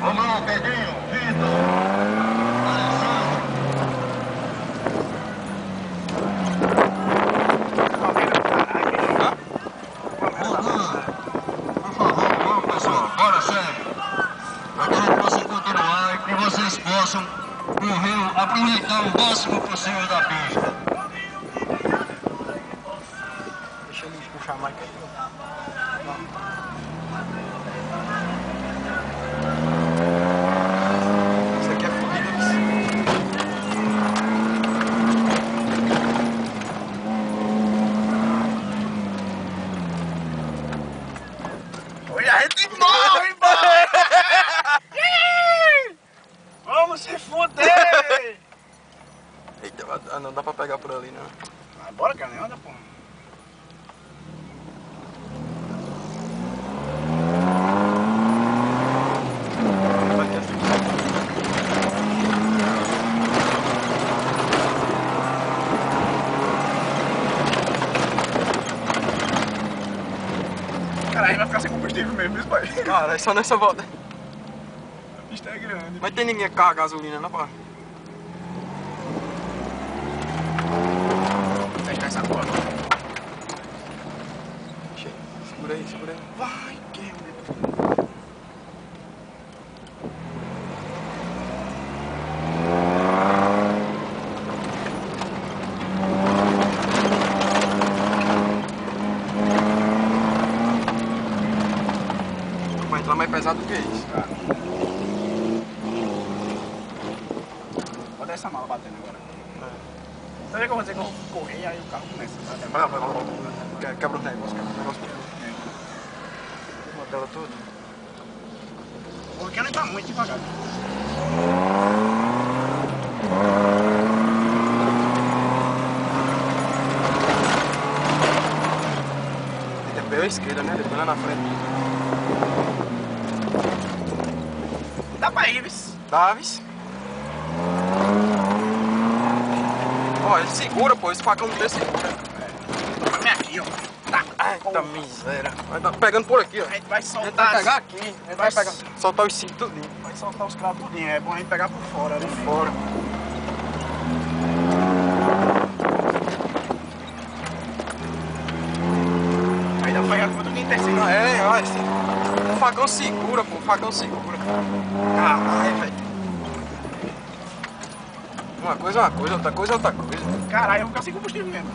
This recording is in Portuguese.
Vamos lá, Pedrinho, Vitor, Alessandro. Por favor, vamos pessoal, bora sério. Eu quero que vocês continuem e que vocês possam correr, aproveitar o máximo possível da pista. Deixa ele puxar mais que eu. Isso aqui é fodido. Hoje a gente morre, boy! Vamos se fuder! Eita, não dá pra pegar por ali, não. Vai embora, cara, nem anda, pô. Cara, a gente vai ficar sem combustível mesmo, isso, pai? Cara, é só nessa volta. A pista é grande. Mas tem ninguém que carrega gasolina, não, pá? Fecha essa porra. Segura aí, segura aí. Vai, que Vai entrar mais pesado do que isso. cara. Bota essa mala batendo agora. Sabe o que eu vou dizer que eu vou correr e aí o carro começa? Quebra o negócio, Modela tudo. Porque não tá muito devagar. Tem pela esquerda, né? Depois lá na frente. Dá pra ir, vis. Davis. Ó, ele segura, pô. Esse facão não tem segura. Pra mim aqui, ó. Tá. Eita miséria. Vai tá pegando por aqui, ó. A gente vai A gente soltar. vai pegar aqui. A gente vai pegar. Soltar os cintos tudinho. Vai soltar os cravos tudinho. É bom a gente pegar por fora, né? Fora. Aí dá pra pegar tudo que intercedo. Ó, o facão segura, pô. O facão segura. Caralho, velho. Uma coisa é uma coisa, outra coisa é outra coisa. Caralho, eu vou ficar sem combustível mesmo.